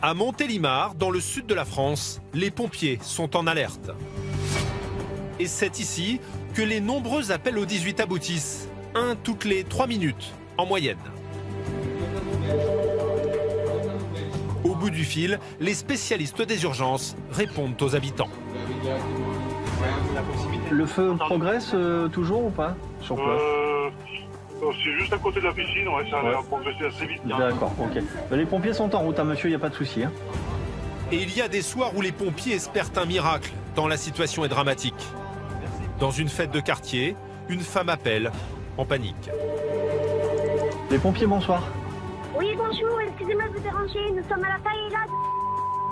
À Montélimar, dans le sud de la France, les pompiers sont en alerte. Et c'est ici que les nombreux appels au 18 aboutissent, un toutes les 3 minutes en moyenne. Au bout du fil, les spécialistes des urgences répondent aux habitants. Le feu progresse toujours ou pas sur place? C'est juste à côté de la piscine, ça a progressé assez vite. D'accord, ok. Les pompiers sont en route, hein, monsieur, il n'y a pas de souci. Hein. Et il y a des soirs où les pompiers espèrent un miracle, tant la situation est dramatique. Dans une fête de quartier, une femme appelle en panique. Les pompiers, bonsoir. Oui, bonjour, excusez-moi de vous déranger. Nous sommes à la faïla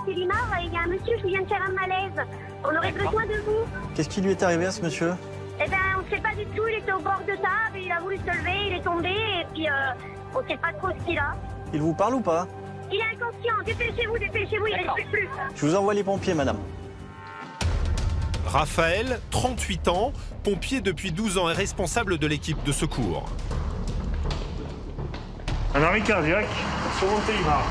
de Limar et il y a un monsieur qui vient de faire un malaise. On aurait besoin de vous. Qu'est-ce qui lui est arrivé à ce monsieur? Eh bien, on ne sait pas du tout. Il était au bord de table, il a voulu se lever, il est tombé et puis on ne sait pas trop ce qu'il a. Il vous parle ou pas? Il est inconscient. Dépêchez-vous, il ne respire plus. Je vous envoie les pompiers, madame. Raphaël, 38 ans, pompier depuis 12 ans et responsable de l'équipe de secours. Un arrêt cardiaque sur Montélimar.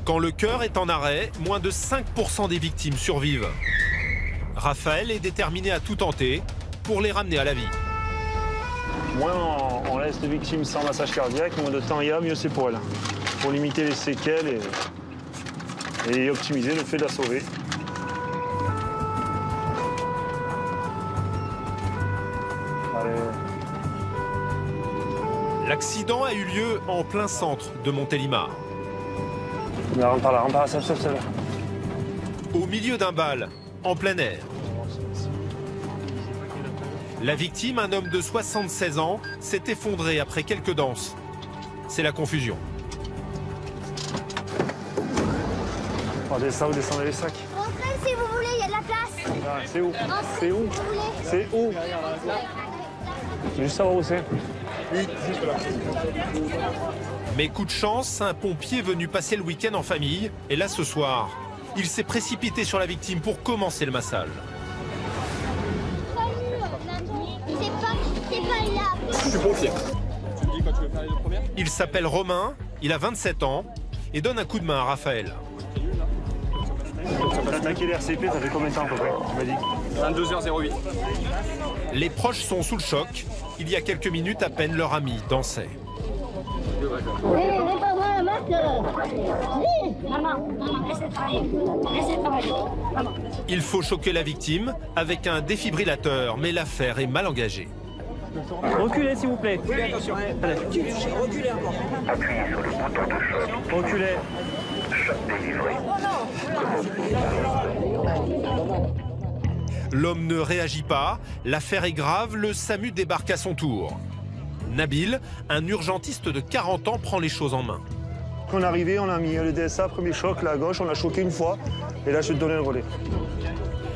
Quand le cœur est en arrêt, moins de 5% des victimes survivent. Raphaël est déterminé à tout tenter pour les ramener à la vie. Moins on laisse les victimes sans massage cardiaque, moins de temps il y a, mieux c'est pour elle. Pour limiter les séquelles et optimiser le fait de la sauver. L'accident a eu lieu en plein centre de Montélimar. On part là, ça. Au milieu d'un bal, en plein air. La victime, un homme de 76 ans, s'est effondré après quelques danses. C'est la confusion. On descend les sacs. Rentrez si vous voulez, il y a de la place. Ah, c'est où? C'est où? C'est où? Je veux juste savoir où c'est. Mais coup de chance, un pompier venu passer le week-end en famille. Et là, ce soir, il s'est précipité sur la victime pour commencer le massage. Je suis pompier. Tu me dis quand tu veux faire les deux premières? Il s'appelle Romain, il a 27 ans et donne un coup de main à Raphaël. T'as attaqué l'RCP, ça fait combien de temps à peu près? Tu m'as dit 22h08. Les proches sont sous le choc. Il y a quelques minutes, à peine leur ami dansait. Il faut choquer la victime avec un défibrillateur, mais l'affaire est mal engagée. Reculez, s'il vous plaît. Oui, attention. Allez. Reculez encore. appuyez sur le bouton de choc. Reculez. Choc délivré. L'homme ne réagit pas, l'affaire est grave, le SAMU débarque à son tour. Nabil, un urgentiste de 40 ans, prend les choses en main. Quand on est arrivé, on a mis le DSA, premier choc, là à gauche, on l'a choqué une fois, et là je vais te donner le relais.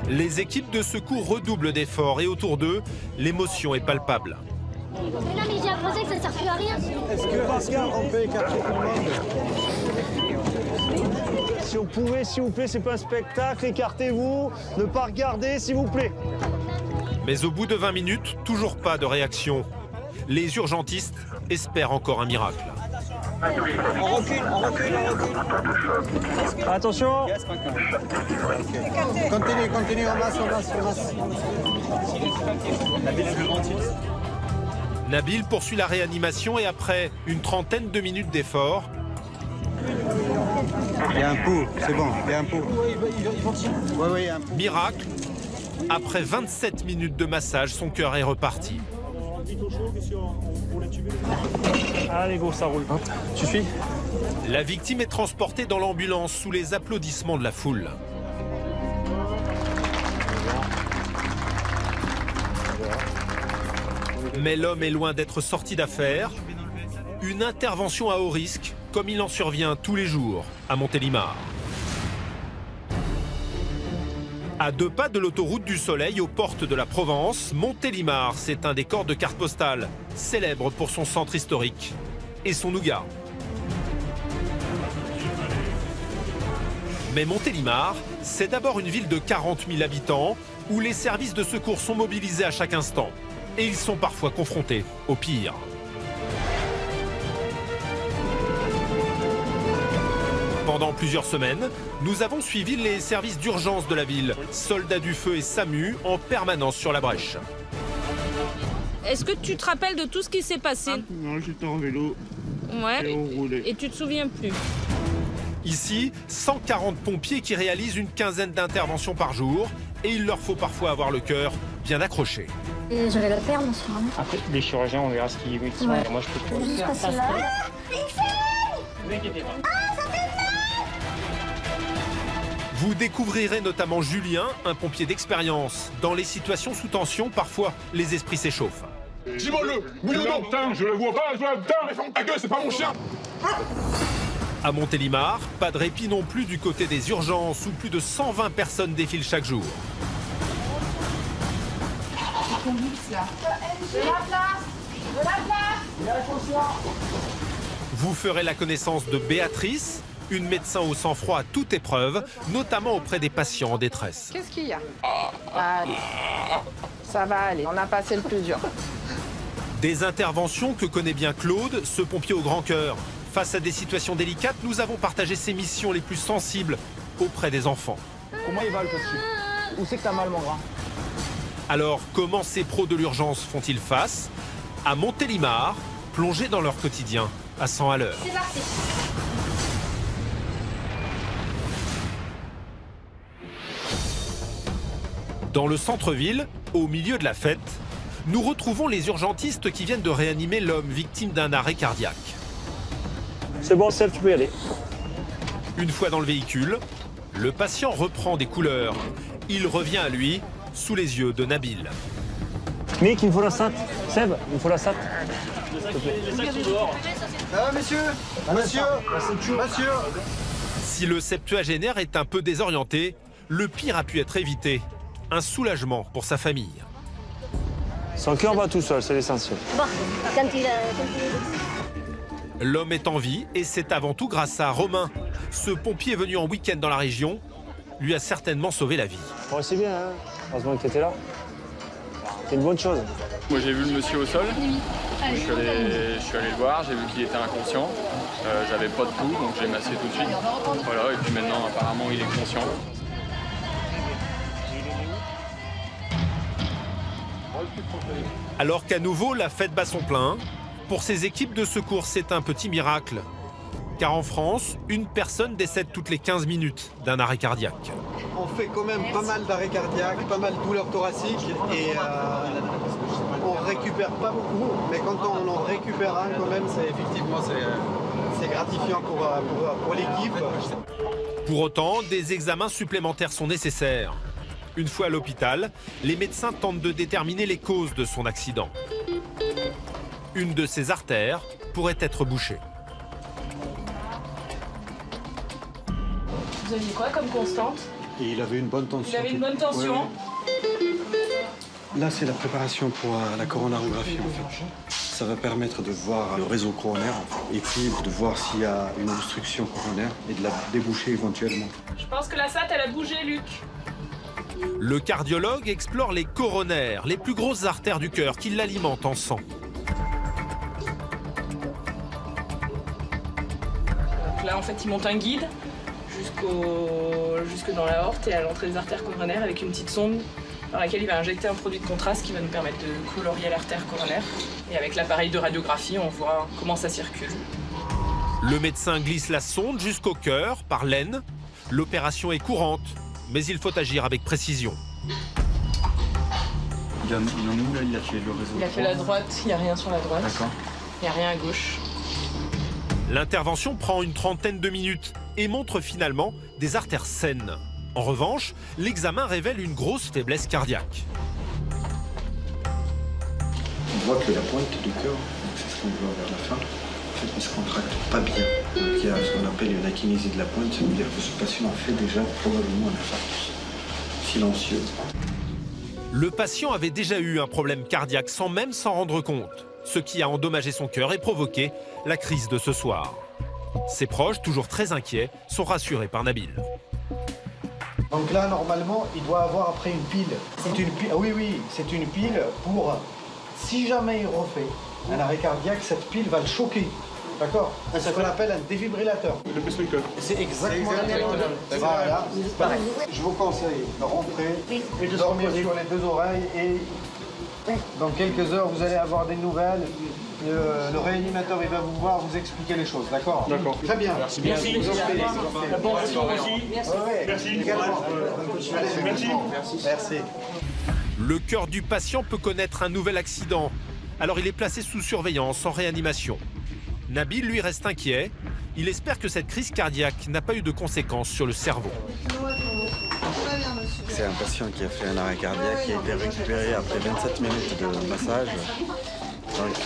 Les équipes de secours redoublent d'efforts et autour d'eux, l'émotion est palpable. Mais non, mais j'ai l'impression que ça ne sert plus à rien. Est-ce que Pascal, on peut écarter tout le monde? Si on pouvait, s'il vous plaît, c'est pas un spectacle, écartez-vous, ne pas regarder, s'il vous plaît. Mais au bout de 20 minutes, toujours pas de réaction. Les urgentistes espèrent encore un miracle. On recule. Attention. Continue, on masse. Nabil poursuit la réanimation et après une trentaine de minutes d'efforts, il y a un pot, c'est bon, il y a un pot. Oui, il y a un pot. miracle, après 27 minutes de massage, son cœur est reparti. Allez, go, ça roule. Tu suis? La victime est transportée dans l'ambulance sous les applaudissements de la foule. Mais l'homme est loin d'être sorti d'affaire. Une intervention à haut risque, comme il en survient tous les jours à Montélimar. À 2 pas de l'autoroute du Soleil, aux portes de la Provence, Montélimar, c'est un décor de carte postale, célèbre pour son centre historique et son nougat. Mais Montélimar, c'est d'abord une ville de 40 000 habitants où les services de secours sont mobilisés à chaque instant. Et ils sont parfois confrontés au pire. Pendant plusieurs semaines, nous avons suivi les services d'urgence de la ville, soldats du feu et SAMU en permanence sur la brèche. Est-ce que tu te rappelles de tout ce qui s'est passé? Non, j'étais en vélo. Ouais. Et on roulait. Et tu te souviens plus? Ici, 140 pompiers qui réalisent une quinzaine d'interventions par jour et il leur faut parfois avoir le cœur bien accroché. Et je vais le faire, bien sûr. Après, les chirurgiens, on verra ce qu'ils font. Ouais. Moi, je peux pas. Juste passer là. Ne vous inquiétez pas. Vous découvrirez notamment Julien, un pompier d'expérience. Dans les situations sous tension, parfois, les esprits s'échauffent. Dis-moi-le, bouillonnant, putain, je le vois pas, putain, ta gueule, c'est pas mon chien. À Montélimar, pas de répit non plus du côté des urgences où plus de 120 personnes défilent chaque jour. Vous ferez la connaissance de Béatrice, une médecin au sang-froid à toute épreuve, notamment auprès des patients en détresse. Qu'est-ce qu'il y a? Allez. Ça va aller, on a passé le plus dur. Des interventions que connaît bien Claude, ce pompier au grand cœur. Face à des situations délicates, nous avons partagé ses missions les plus sensibles auprès des enfants. Comment il va le petit? Où c'est que t'as mal, mon grand? Alors, comment ces pros de l'urgence font-ils face? À Montélimar, plongés dans leur quotidien à 100 à l'heure. C'est parti. Dans le centre-ville, au milieu de la fête, nous retrouvons les urgentistes qui viennent de réanimer l'homme victime d'un arrêt cardiaque. C'est bon, Seb, tu peux y aller. Une fois dans le véhicule, le patient reprend des couleurs. Il revient à lui, sous les yeux de Nabil. Mick, il me faut la SAT. Seb, il me faut la SAT. Ah, monsieur. Si le septuagénaire est un peu désorienté, le pire a pu être évité. Un soulagement pour sa famille. Son cœur bat tout seul, c'est l'essentiel. Bon, quand il L'homme est en vie et c'est avant tout grâce à Romain. Ce pompier venu en week-end dans la région lui a certainement sauvé la vie. Bon, c'est bien, hein. Heureusement que tu étais là. C'est une bonne chose. Moi, j'ai vu le monsieur au sol. Je suis allé le voir, j'ai vu qu'il était inconscient. J'avais pas de pouls, donc j'ai massé tout de suite. Voilà, et puis maintenant, apparemment, il est conscient. Alors qu'à nouveau, la fête bat son plein, pour ces équipes de secours, c'est un petit miracle. Car en France, une personne décède toutes les 15 minutes d'un arrêt cardiaque. On fait quand même pas mal d'arrêts cardiaques, pas mal de douleurs thoraciques et on récupère pas beaucoup. Mais quand on en récupère un, quand même, c'est gratifiant pour l'équipe. Pour autant, des examens supplémentaires sont nécessaires. Une fois à l'hôpital, les médecins tentent de déterminer les causes de son accident. Une de ses artères pourrait être bouchée. Vous aviez quoi comme constante? Et il avait une bonne tension. Il avait une bonne tension. Là, c'est la préparation pour la coronarographie, en fait. Ça va permettre de voir le réseau coronaire, en fait, et puis de voir s'il y a une obstruction coronaire et de la déboucher éventuellement. Je pense que la SAT, elle a bougé, Luc. Le cardiologue explore les coronaires, les plus grosses artères du cœur qui l'alimentent en sang. Donc là, en fait, il monte un guide jusque dans la aorte et à l'entrée des artères coronaires avec une petite sonde par laquelle il va injecter un produit de contraste qui va nous permettre de colorier l'artère coronaire. Et avec l'appareil de radiographie, on voit comment ça circule. Le médecin glisse la sonde jusqu'au cœur par l'aine. L'opération est courante, mais il faut agir avec précision. Il en est où là? Il a fait le réseau? Il a fait la droite, il n'y a rien sur la droite. D'accord. Il n'y a rien à gauche. L'intervention prend une trentaine de minutes et montre finalement des artères saines. En revanche, l'examen révèle une grosse faiblesse cardiaque. On voit que la pointe du cœur, c'est ce qu'on voit vers la fin, en fait, ne se contracte pas bien. Donc il y a ce qu'on appelle une akinésie de la pointe, ça veut dire que ce patient a fait déjà probablement un infarctus silencieux. Le patient avait déjà eu un problème cardiaque sans même s'en rendre compte, ce qui a endommagé son cœur et provoqué la crise de ce soir. Ses proches, toujours très inquiets, sont rassurés par Nabil. Donc là, normalement, il doit avoir après une pile. C'est une pile. Oui, c'est une pile pour, si jamais il refait un arrêt cardiaque, cette pile va le choquer. D'accord. C'est ce qu'on appelle un défibrillateur. Le pacemaker. C'est exactement la même chose. Voilà. Je vous conseille de rentrer et de dormir sur les deux oreilles et dans quelques heures, vous allez avoir des nouvelles. Le réanimateur, il va vous voir, vous expliquer les choses, d'accord? D'accord. Très bien. Merci. Merci. Bon retour aussi. Merci. Également. Merci. Le cœur du patient peut connaître un nouvel accident. Alors il est placé sous surveillance, en réanimation. Nabil, lui, reste inquiet. Il espère que cette crise cardiaque n'a pas eu de conséquences sur le cerveau. C'est un patient qui a fait un arrêt cardiaque, qui a été récupéré après 27 minutes de massage. Donc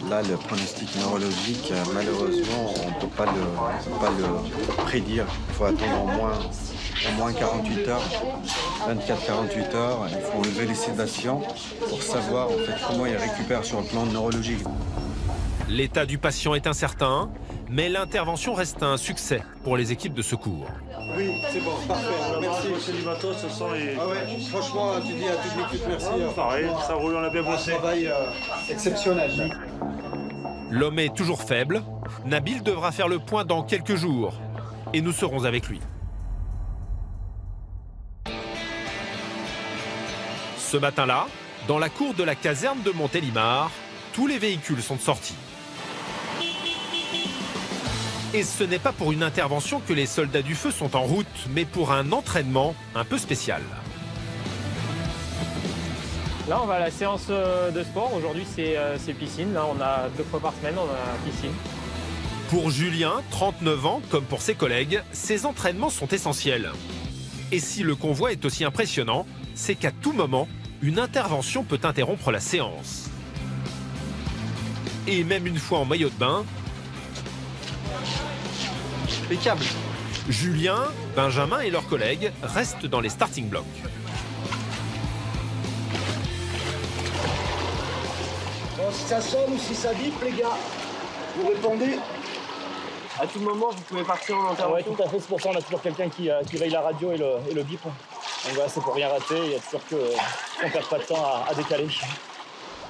là, le pronostic neurologique, malheureusement, on ne peut pas le prédire. Il faut attendre au moins 48 heures, 24-48 heures. Il faut enlever les sédations pour savoir en fait, comment il récupère sur le plan neurologique. L'état du patient est incertain, mais l'intervention reste un succès pour les équipes de secours. Oui, c'est bon, parfait. Merci. C'est du matos, ce sont les... Ah ouais, franchement, tu dis à toute l'équipe merci. Pareil, ça roule, on a bien bossé. Un travail exceptionnel. L'homme est toujours faible. Nabil devra faire le point dans quelques jours. Et nous serons avec lui. Ce matin-là, dans la cour de la caserne de Montélimar, tous les véhicules sont sortis. Et ce n'est pas pour une intervention que les soldats du feu sont en route, mais pour un entraînement un peu spécial. Là, on va à la séance de sport. Aujourd'hui, c'est piscine. Là, on a 2 fois par semaine, on a piscine. Pour Julien, 39 ans, comme pour ses collègues, ces entraînements sont essentiels. Et si le convoi est aussi impressionnant, c'est qu'à tout moment, une intervention peut interrompre la séance. Et même une fois en maillot de bain, Impeccable. Julien, Benjamin et leurs collègues restent dans les starting blocks. Bon, si ça sonne ou si ça bip, les gars, vous répondez. À tout moment, vous pouvez partir en intervention. Oui, tout à fait. C'est pour ça qu'on a toujours quelqu'un qui veille la radio et le bip. Donc voilà, c'est pour rien rater. Il y a toujours qu'on ne perd pas de temps à décaler.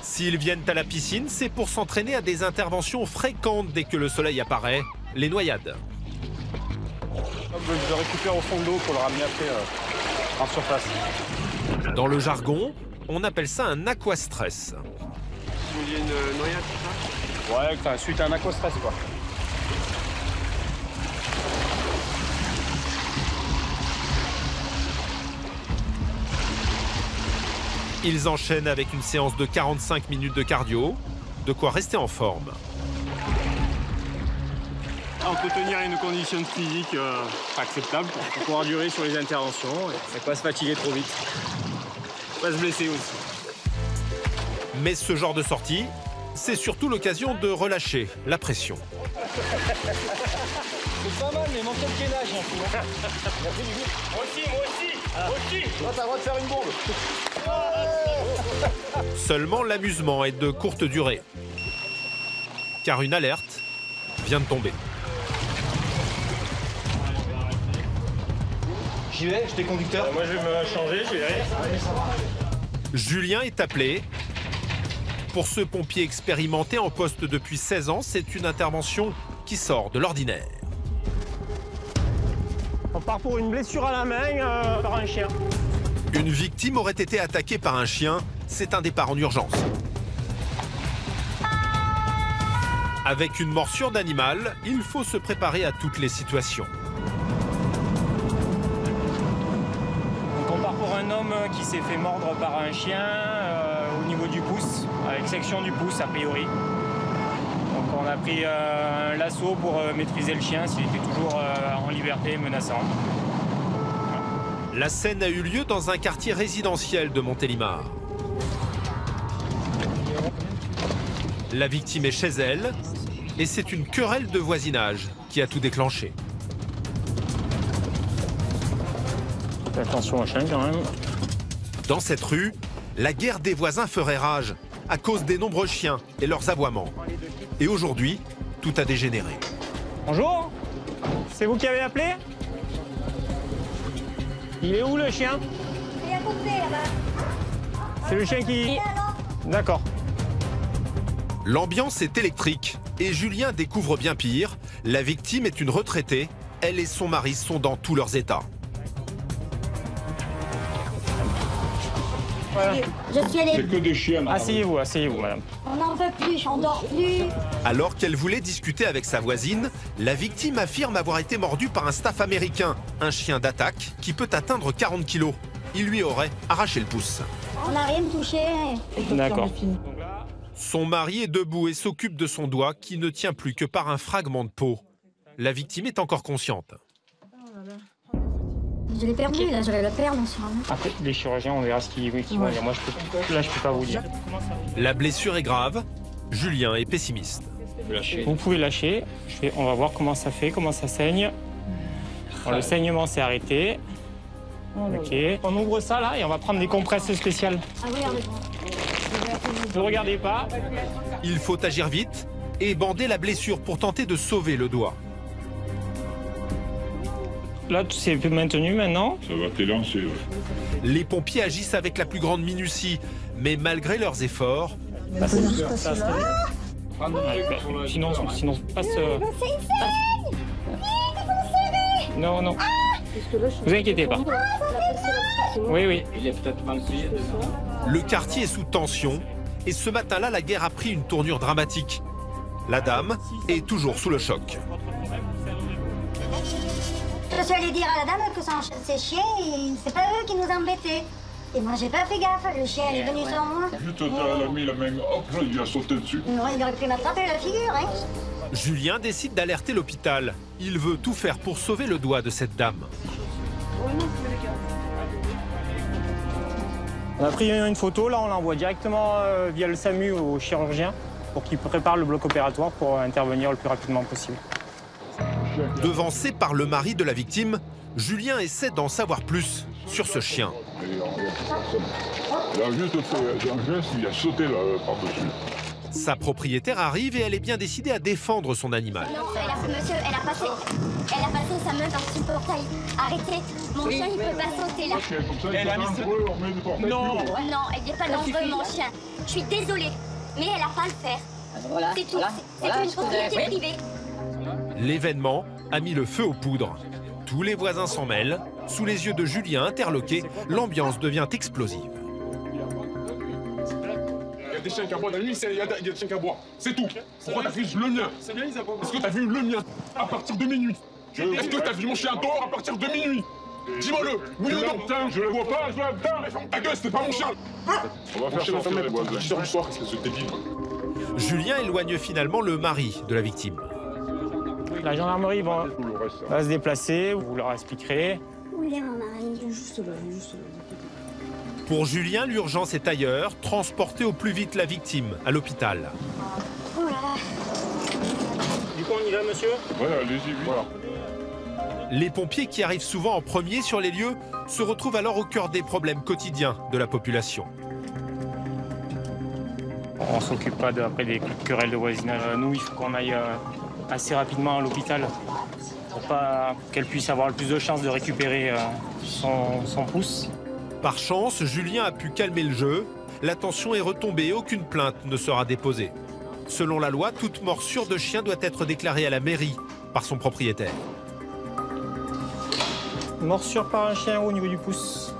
S'ils viennent à la piscine, c'est pour s'entraîner à des interventions fréquentes dès que le soleil apparaît, les noyades. Je le récupère au fond de l'eau pour le ramener après en surface. Dans le jargon, on appelle ça un aquastress. Vous vouliez une noyade, c'est ça? Ouais, enfin, suite à un aquastress, quoi. Ils enchaînent avec une séance de 45 minutes de cardio, de quoi rester en forme. On peut tenir une condition physique acceptable pour pouvoir durer sur les interventions et pas se fatiguer trop vite. Pas se blesser aussi. Mais ce genre de sortie, c'est surtout l'occasion de relâcher la pression. C'est pas mal, mais mon quel gainage en tout. Moi aussi. Toi, t'as le droit de faire une bombe. Seulement l'amusement est de courte durée. Car une alerte vient de tomber. J'y vais, j'étais conducteur. Moi, je vais me changer, je verrai. Julien est appelé. Pour ce pompier expérimenté en poste depuis 16 ans, c'est une intervention qui sort de l'ordinaire. On part pour une blessure à la main par un chien. Une victime aurait été attaquée par un chien. C'est un départ en urgence. Avec une morsure d'animal, il faut se préparer à toutes les situations. Donc on part pour un homme qui s'est fait mordre par un chien au niveau du pouce, avec section du pouce a priori. Donc on a pris un lasso pour maîtriser le chien s'il était toujours en liberté, menaçant. La scène a eu lieu dans un quartier résidentiel de Montélimar. La victime est chez elle et c'est une querelle de voisinage qui a tout déclenché. Fais attention au chien quand même. Dans cette rue, la guerre des voisins ferait rage à cause des nombreux chiens et leurs aboiements. Et aujourd'hui, tout a dégénéré. Bonjour, c'est vous qui avez appelé? Il est où le chien? Il est à côté là-bas. C'est le chien qui... D'accord. L'ambiance est électrique Et Julien découvre bien pire. La victime est une retraitée. Elle et son mari sont dans tous leurs états. Voilà. Je suis allée... C'est que des chiens. Asseyez-vous, madame. On n'en peut plus, on dort plus. Alors qu'elle voulait discuter avec sa voisine, la victime affirme avoir été mordue par un staff américain, un chien d'attaque qui peut atteindre 40 kilos. Il lui aurait arraché le pouce. On n'a rien touché. D'accord. Son mari est debout et s'occupe de son doigt qui ne tient plus que par un fragment de peau. La victime est encore consciente. Je l'ai perdu, là, je vais le perdre. Après, les chirurgiens, on verra ce qu'ils vont dire. Moi, je peux pas vous dire. La blessure est grave. Julien est pessimiste. Vous pouvez lâcher. On va voir comment ça fait, comment ça saigne. Bon, le saignement s'est arrêté. Ok. On ouvre ça là et on va prendre des compresses spéciales. Ah oui, ne regardez pas. Il faut agir vite et bander la blessure pour tenter de sauver le doigt. Là, c'est maintenu maintenant. Ça va t'élancer. Les pompiers agissent avec la plus grande minutie, mais malgré leurs efforts... Sinon, passe... Non, non. Vous inquiétez pas. Oui. Il est peut-être mal. Le quartier est sous tension et ce matin-là, la guerre a pris une tournure dramatique. La dame est toujours sous le choc. Je suis allée dire à la dame que ces chiens, c'est pas eux qui nous embêtaient. Et moi, j'ai pas fait gaffe. Le chien, il est venu sur moi. Juste, elle a mis la main, hop, il a sauté dessus. Non, il aurait pu m'attraper la figure, hein. Julien décide d'alerter l'hôpital. Il veut tout faire pour sauver le doigt de cette dame. On a pris une photo, là on l'envoie directement via le SAMU au chirurgien pour qu'il prépare le bloc opératoire pour intervenir le plus rapidement possible. Devancé par le mari de la victime, Julien essaie d'en savoir plus sur ce chien. Il a juste fait un geste, il a sauté là par-dessus. Sa propriétaire arrive et elle est bien décidée à défendre son animal. Non, monsieur, elle a passé sa main par-dessus le portail. Arrêtez, mon chien, il peut pas sauter là. Elle a mis Non, il n'est pas dangereux, mon chien. Je suis désolée, mais elle n'a pas à le faire. C'est tout, c'est une propriété privée. L'événement a mis le feu aux poudres. Tous les voisins s'en mêlent. Sous les yeux de Julien interloqué, l'ambiance devient explosive. Il y a des chiens qui aboient dans la nuit, il y a des chiens qui aboient. C'est tout. Pourquoi t'as vu le mien? Est-ce que t'as vu le mien à partir de minuit? Est-ce que t'as vu mon chien dehors à partir de minuit? Dis-moi-le, oui ou non? Je le vois pas, je vois pas. Ta gueule, c'était pas mon chien. On va faire sortir les voisins. 10h du soir, qu'est-ce que c'est débile? Julien éloigne finalement le mari de la victime. La gendarmerie va se déplacer, vous leur expliquerez. Où est mon mari? Juste là. Pour Julien, l'urgence est ailleurs. Transporter au plus vite la victime à l'hôpital. Oh là là. Du coup, on y va, monsieur? Ouais, allez-y, voilà. Les pompiers qui arrivent souvent en premier sur les lieux se retrouvent alors au cœur des problèmes quotidiens de la population. On ne s'occupe pas après des querelles de voisinage. Nous, il faut qu'on aille assez rapidement à l'hôpital pour qu'elle puisse avoir le plus de chances de récupérer son pouce. Par chance, Julien a pu calmer le jeu. La tension est retombée et aucune plainte ne sera déposée. Selon la loi, toute morsure de chien doit être déclarée à la mairie par son propriétaire. Morsure par un chien au niveau du pouce.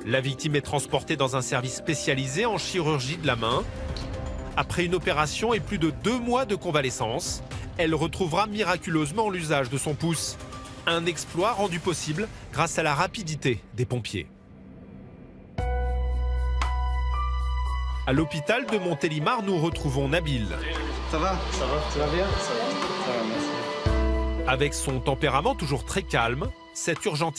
La victime est transportée dans un service spécialisé en chirurgie de la main. Après une opération et plus de 2 mois de convalescence, elle retrouvera miraculeusement l'usage de son pouce. Un exploit rendu possible grâce à la rapidité des pompiers. À l'hôpital de Montélimar, nous retrouvons Nabil. Ça va? Ça va bien? Ça va, merci. Avec son tempérament toujours très calme, cet urgentiste